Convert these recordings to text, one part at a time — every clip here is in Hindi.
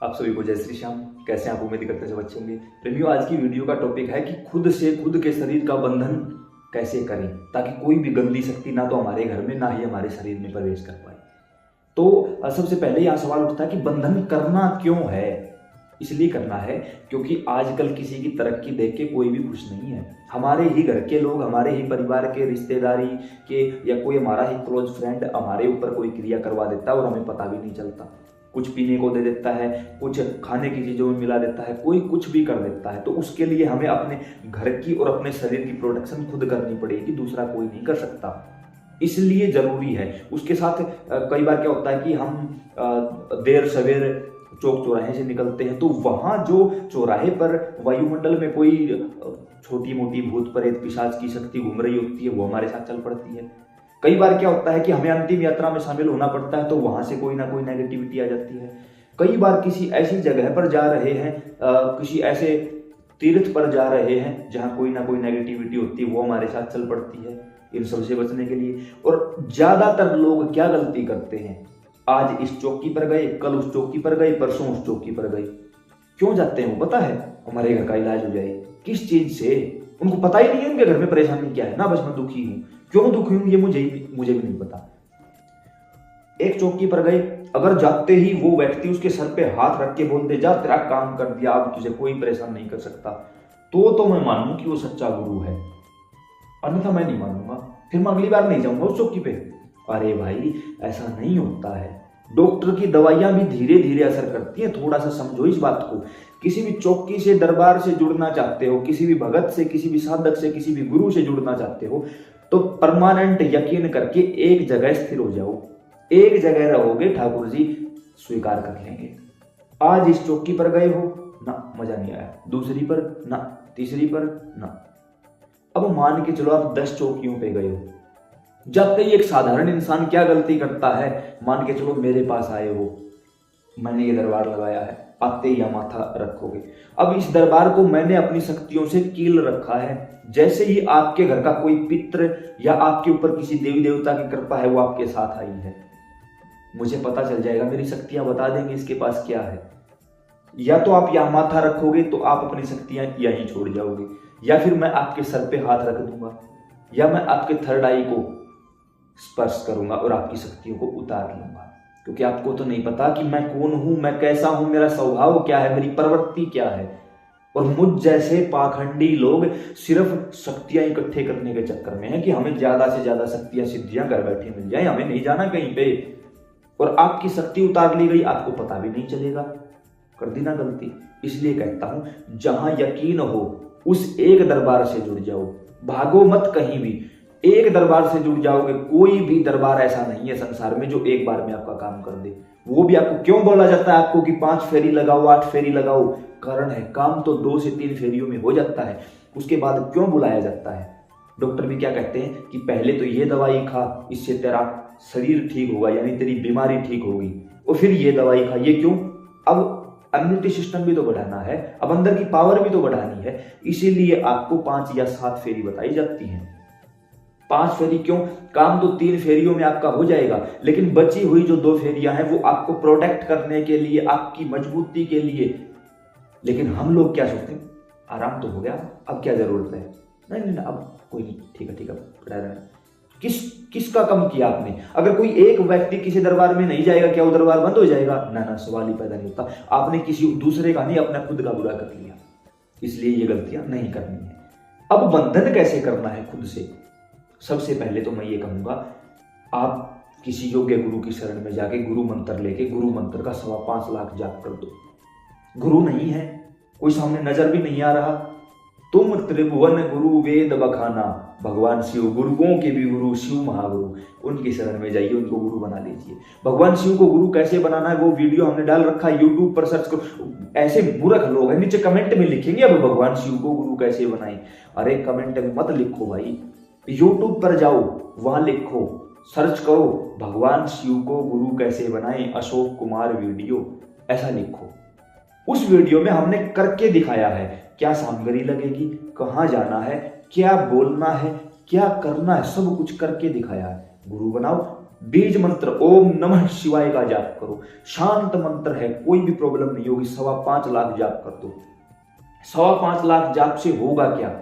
आप सभी को जय श्री श्याम। कैसे आप उम्मीद करते हैं सब अच्छे होंगे। प्रेमियों, आज की वीडियो का टॉपिक है कि खुद से खुद के शरीर का बंधन कैसे करें ताकि कोई भी गंदी शक्ति ना तो हमारे घर में ना ही हमारे शरीर में प्रवेश कर पाए। तो सबसे पहले यहाँ सवाल उठता है कि बंधन करना क्यों है। इसलिए करना है क्योंकि आजकल किसी की तरक्की देख के कोई भी खुश नहीं है। हमारे ही घर के लोग, हमारे ही परिवार के, रिश्तेदारी के या कोई हमारा ही क्लोज फ्रेंड हमारे ऊपर कोई क्रिया करवा देता है और हमें पता भी नहीं चलता। कुछ पीने को दे देता है, कुछ खाने की चीज़ों में मिला देता है, कोई कुछ भी कर देता है। तो उसके लिए हमें अपने घर की और अपने शरीर की प्रोटेक्शन खुद करनी पड़ेगी, दूसरा कोई नहीं कर सकता। इसलिए जरूरी है। उसके साथ कई बार क्या होता है कि हम देर सवेर चौक चौराहे से निकलते हैं तो वहां जो चौराहे पर वायुमंडल में कोई छोटी मोटी भूत प्रेत पिशाच की शक्ति घूम रही होती है, वो हमारे साथ चल पड़ती है। कई बार क्या होता है कि हमें अंतिम यात्रा में शामिल होना पड़ता है तो वहां से कोई ना कोई नेगेटिविटी आ जाती है। कई बार किसी ऐसी जगह पर जा रहे हैं, किसी ऐसे तीर्थ पर जा रहे हैं जहां कोई ना कोई नेगेटिविटी होती है, वो हमारे साथ चल पड़ती है। इन सबसे बचने के लिए, और ज्यादातर लोग क्या गलती करते हैं, आज इस चौकी पर गए, कल उस चौकी पर गए, परसों उस चौकी पर गए। क्यों जाते हैं वो पता है? हमारे घर का इलाज हो जाए। किस चीज से? उनको पता ही नहीं है उनके घर में परेशानी क्या है ना। बस मैं दुखी हूं, क्यों दुखी हूं ये मुझे भी नहीं पता। एक चौकी पर गए, अगर जाते ही वो व्यक्ति उसके सर पे हाथ रख के बोल दे, जा तेरा काम कर दिया, अब तुझे कोई परेशान नहीं कर सकता, तो मैं मानूं कि वो सच्चा गुरु है, अन्यथा मैं नहीं मानूंगा। फिर मैं अगली बार नहीं जाऊंगा उस चौकी पे। अरे भाई, ऐसा नहीं होता है। डॉक्टर की दवाइयां भी धीरे धीरे असर करती हैं, थोड़ा सा समझो इस बात को। किसी भी चौकी से, दरबार से जुड़ना चाहते हो, किसी भी भगत से, किसी भी साधक से, किसी भी गुरु से जुड़ना चाहते हो तो परमानेंट यकीन करके एक जगह स्थिर हो जाओ। एक जगह रहोगे, ठाकुर जी स्वीकार कर लेंगे। आज इस चौकी पर गए हो ना, मजा नहीं आया, दूसरी पर ना, तीसरी पर ना, अब मान के चलो आप 10 चौकियों पे गए हो। जाते ही एक साधारण इंसान क्या गलती करता है, मान के चलो मेरे पास आए हो, मैंने ये दरबार लगाया है, आते ही माथा रखोगे। अब इस दरबार को मैंने अपनी शक्तियों से कील रखा है। जैसे ही आपके घर का कोई पितृ या आपके ऊपर किसी देवी देवता की कृपा है वो आपके साथ आई है, मुझे पता चल जाएगा, मेरी शक्तियां बता देंगे इसके पास क्या है। या तो आप यहां माथा रखोगे तो आप अपनी शक्तियां यहीं छोड़ जाओगे, या फिर मैं आपके सर पे हाथ रख दूंगा, या मैं आपके थर्ड आई को स्पर्श करूंगा और आपकी शक्तियों को उतार लूंगा। क्योंकि आपको तो नहीं पता कि मैं कौन हूं, मैं कैसा हूं, मेरा स्वभाव क्या है, मेरी प्रवृत्ति क्या है। और मुझ जैसे पाखंडी लोग सिर्फ शक्तियां इकट्ठे करने के चक्कर में हैं कि हमें ज्यादा से ज्यादा शक्तियां सिद्धियां घर बैठे मिल जाए, हमें नहीं जाना कहीं पे, और आपकी शक्ति उतार ली गई, आपको पता भी नहीं चलेगा। कर दी ना गलती। इसलिए कहता हूं, जहां यकीन हो उस एक दरबार से जुड़ जाओ, भागो मत कहीं भी। एक दरबार से जुड़ जाओगे, कोई भी दरबार ऐसा नहीं है संसार में जो एक बार में आपका काम कर दे। वो भी आपको क्यों बोला जाता है आपको कि 5 फेरी लगाओ, 8 फेरी लगाओ? कारण है, काम तो 2 से 3 फेरियों में हो जाता है। उसके बाद क्यों बुलाया जाता है? डॉक्टर भी क्या कहते हैं कि पहले तो ये दवाई खा, इससे तेरा शरीर ठीक होगा, यानी तेरी बीमारी ठीक होगी, और फिर ये दवाई खा। ये क्यों? अब इम्यूनिटी सिस्टम भी तो बढ़ाना है, अब अंदर की पावर भी तो बढ़ानी है। इसीलिए आपको 5 या 7 फेरी बताई जाती हैं। 5 फेरी क्यों? काम तो 3 फेरियों में आपका हो जाएगा, लेकिन बची हुई जो 2 फेरियां हैं वो आपको प्रोटेक्ट करने के लिए, आपकी मजबूती के लिए। लेकिन हम लोग क्या सोचते हैं, आराम तो हो गया, अब क्या जरूरत है, नहीं, अब कोई नहीं, ठीक है। किसका कम किया आपने? अगर कोई एक व्यक्ति किसी दरबार में नहीं जाएगा, क्या वो दरबार बंद हो जाएगा? ना, सवाल ही पैदा नहीं होता। आपने किसी दूसरे का नहीं, अपना खुद का बुरा कर लिया। इसलिए ये गलतियां नहीं करनी है। अब बंधन कैसे करना है खुद से? सबसे पहले तो मैं ये कहूंगा, आप किसी योग्य गुरु की शरण में जाके गुरु मंत्र लेके गुरु मंत्र का 5.25 लाख जाप कर दो। गुरु नहीं है, कोई सामने नजर भी नहीं आ रहा, तुम त्रिभुवन गुरु वेद बखाना, भगवान शिव गुरुओं के भी गुरु, शिव महागुरु, उनकी शरण में जाइए, उनको गुरु बना लीजिए। भगवान शिव को गुरु कैसे बनाना है वो वीडियो हमने डाल रखा है, यूट्यूब पर सर्च करो। ऐसे मूर्ख लोग हैं, नीचे कमेंट में लिखेंगे अब भगवान शिव को गुरु कैसे बनाएं। अरे कमेंट में मत लिखो भाई, यूट्यूब पर जाओ, वहां लिखो, सर्च करो भगवान शिव को गुरु कैसे बनाएं, अशोक कुमार वीडियो, ऐसा लिखो। उस वीडियो में हमने करके दिखाया है, क्या सामग्री लगेगी, कहां जाना है, क्या बोलना है, क्या करना है, सब कुछ करके दिखाया है। गुरु बनाओ, बीज मंत्र ओम नमः शिवाय का जाप करो, शांत मंत्र है, कोई भी प्रॉब्लम नहीं होगी। 5.25 लाख जाप कर दो। 5.25 लाख जाप से होगा क्या?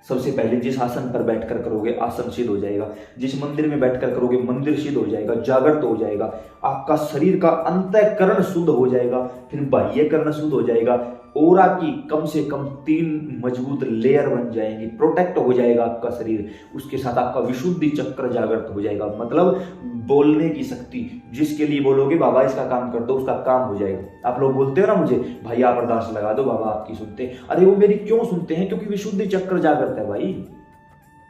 सबसे पहले जिस आसन पर बैठकर करोगे आसन सिद्ध हो जाएगा, जिस मंदिर में बैठकर करोगे मंदिर सिद्ध हो जाएगा, जागृत हो जाएगा, आपका शरीर का अंतःकरण शुद्ध हो जाएगा, फिर बाह्यकरण शुद्ध हो जाएगा, ऑरा की कम से कम 3 मजबूत लेयर बन जाएंगी, प्रोटेक्ट हो जाएगा आपका शरीर। उसके साथ आपका विशुद्धि चक्र जागृत हो जाएगा, मतलब बोलने की शक्ति। जिसके लिए बोलोगे बाबा इसका काम कर दो, उसका काम हो जाएगा। आप लोग बोलते हो ना मुझे, भाई आप अरदास लगा दो, बाबा आपकी सुनते हैं। अरे वो मेरी क्यों सुनते हैं? क्योंकि विशुद्धि चक्र जागृत है भाई,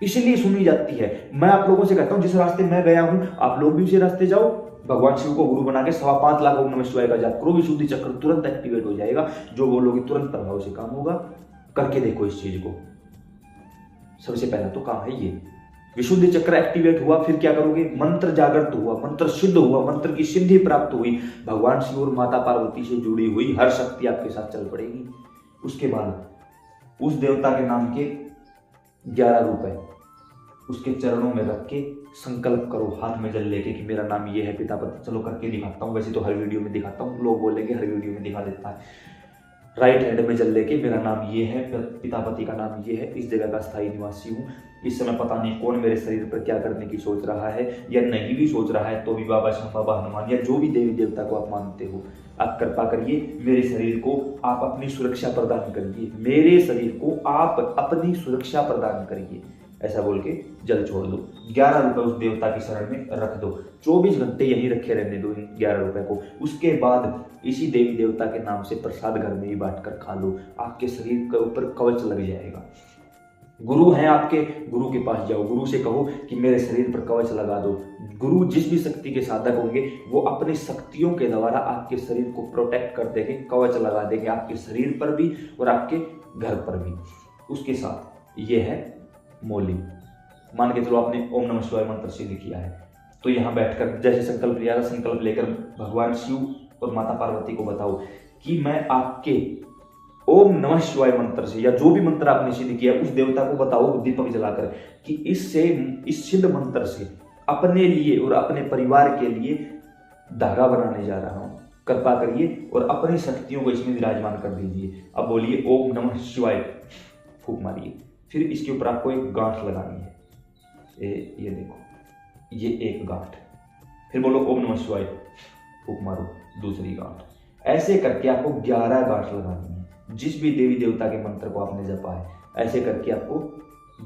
इसलिए सुनी जाती है। मैं आप लोगों से कहता हूं जिस रास्ते मैं गया हूं आप लोग भी उसी रास्ते जाओ। भगवान शिव को गुरु बना के 5.25 लाख ओम नमः शिवाय का जाप करो, विशुद्धि चक्र तुरंत एक्टिवेट हो जाएगा। जो बोलोगे तुरंत प्रभाव से काम होगा। करके देखो इस चीज को। सबसे पहला तो काम है ये, विशुद्धि चक्र एक्टिवेट हुआ, फिर क्या करोगे? मंत्र जागृत हुआ, मंत्र सिद्ध हुआ, मंत्र की सिद्धि प्राप्त हुई, भगवान शिव और माता पार्वती से जुड़ी हुई हर शक्ति आपके साथ चल पड़ेगी। उसके बाद उस देवता के नाम के 11 रुपए उसके चरणों में रख के संकल्प करो, हाथ में जल लेके कि मेरा नाम ये है पितापति। चलो करके दिखाता हूँ, वैसे तो हर वीडियो में दिखाता हूँ, लोग बोलेंगे हर वीडियो में दिखा देता है। राइट हैंड में जल लेके मेरा नाम ये है, पितापति का नाम ये है, इस जगह का स्थायी निवासी हूँ। इस समय पता नहीं कौन मेरे शरीर पर क्या करने की सोच रहा है, या नहीं भी सोच रहा है तो भी बाबा शाम, बाबा हनुमान, या जो भी देवी देवता को आप मानते हो, आप कृपा करिए मेरे शरीर को आप अपनी सुरक्षा प्रदान करिए, मेरे शरीर को आप अपनी सुरक्षा प्रदान करिए। ऐसा बोल के जल छोड़ दो। 11 रुपए उस देवता की शरण में रख दो, 24 घंटे यहीं रखे रहने दो इन 11 रुपए को। उसके बाद इसी देवी देवता के नाम से प्रसाद घर में ही बांट कर खा लो, आपके शरीर के ऊपर कवच लग जाएगा। गुरु हैं आपके, गुरु के पास जाओ, गुरु से कहो कि मेरे शरीर पर कवच लगा दो। गुरु जिस भी शक्ति के साधक होंगे वो अपनी शक्तियों के द्वारा आपके शरीर को प्रोटेक्ट कर देंगे, कवच लगा देंगे आपके शरीर पर भी और आपके घर पर भी। उसके साथ ये है मौली। मान के चलो आपने ओम नमः शिवाय मंत्र सिद्ध किया है, तो यहाँ बैठकर जैसे संकल्प लिया था, संकल्प लेकर भगवान शिव और माता पार्वती को बताओ कि मैं आपके ओम नमः शिवाय मंत्र से, या जो भी मंत्र आपने सिद्ध किया उस देवता को बताओ दीपक जलाकर कि इस सिद्ध मंत्र से अपने लिए और अपने परिवार के लिए धागा बनाने जा रहा हूं, कृपा करिए और अपनी शक्तियों को इसमें विराजमान कर दीजिए। अब बोलिए ओम नमः शिवाय, फूंक मारिए। फिर इसके ऊपर आपको एक गांठ लगानी है, ये देखो, ये एक गांठ। फिर बोलो ओम नमः शिवाय, फूंक मारो, दूसरी गांठ। ऐसे करके आपको 11 गांठ लगानी है। जिस भी देवी देवता के मंत्र को आपने जपा है, ऐसे करके आपको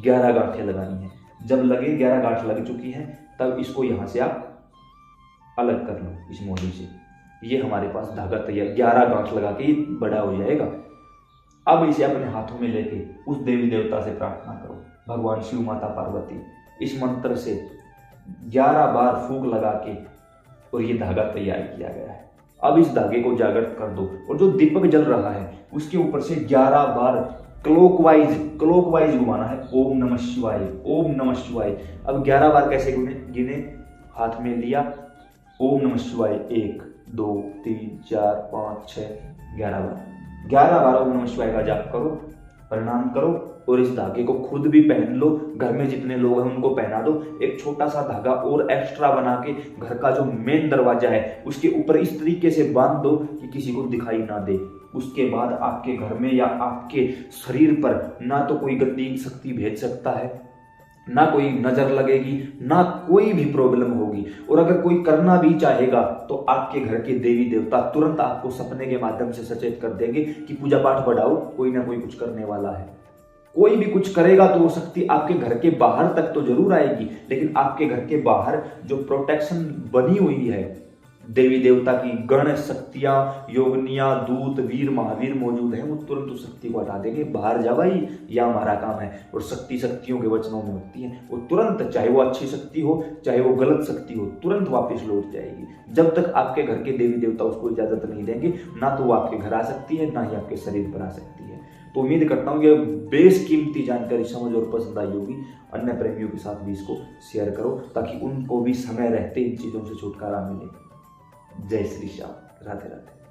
11 गांठें लगानी है। जब लगे 11 गांठ लग चुकी है, तब इसको यहां से आप अलग कर लो इस मोदी से। ये हमारे पास धागा तैयार, 11 गांठ लगा के ये बड़ा हो जाएगा। अब इसे अपने हाथों में लेके उस देवी देवता से प्रार्थना करो, भगवान शिव, माता पार्वती, इस मंत्र से 11 बार फूंक लगा के और ये धागा तैयार किया गया है। अब इस धागे को जागृत कर दो और जो दीपक जल रहा है उसके ऊपर से 11 बार क्लॉकवाइज घुमाना है। ओम नमः शिवाय, ओम नमः शिवाय। अब 11 बार कैसे गिने? हाथ में लिया, ओम नमः शिवाय 1 2 3 4 5 6 11 बार। 11 बार ओम नमः शिवाय का जाप करो, प्रणाम करो और इस धागे को खुद भी पहन लो। घर में जितने लोग हैं उनको पहना दो। एक छोटा सा धागा और एक्स्ट्रा बना के घर का जो मेन दरवाजा है उसके ऊपर इस तरीके से बांध दो कि किसी को दिखाई ना दे। उसके बाद आपके घर में या आपके शरीर पर ना तो कोई गंदी शक्ति भेज सकता है, ना कोई नजर लगेगी, ना कोई भी प्रॉब्लम होगी। और अगर कोई करना भी चाहेगा तो आपके घर के देवी देवता तुरंत आपको सपने के माध्यम से सचेत कर देंगे कि पूजा पाठ बढ़ाओ, कोई ना कोई कुछ करने वाला है। कोई भी कुछ करेगा तो वो शक्ति आपके घर के बाहर तक तो जरूर आएगी, लेकिन आपके घर के बाहर जो प्रोटेक्शन बनी हुई है देवी देवता की, गण शक्तियां, योगनियां, दूत, वीर, महावीर मौजूद हैं, वो तुरंत उस शक्ति को हटा देंगे। बाहर जा भाई, यह हमारा काम है। और शक्ति शक्तियों के वचनों में होती है, वो तुरंत, चाहे वो अच्छी शक्ति हो चाहे वो गलत शक्ति हो, तुरंत वापस लौट जाएगी। जब तक आपके घर के देवी देवता उसको इजाजत नहीं देंगे, ना तो वो आपके घर आ सकती है, ना ही आपके शरीर पर आ सकती है। तो उम्मीद करता हूँ ये बेशकीमती जानकारी समझ और पसंद आई होगी। अन्य प्रेमियों के साथ भी इसको शेयर करो ताकि उनको भी समय रहते इन चीजों से छुटकारा मिले। जय श्री श्याम, राधे राधे।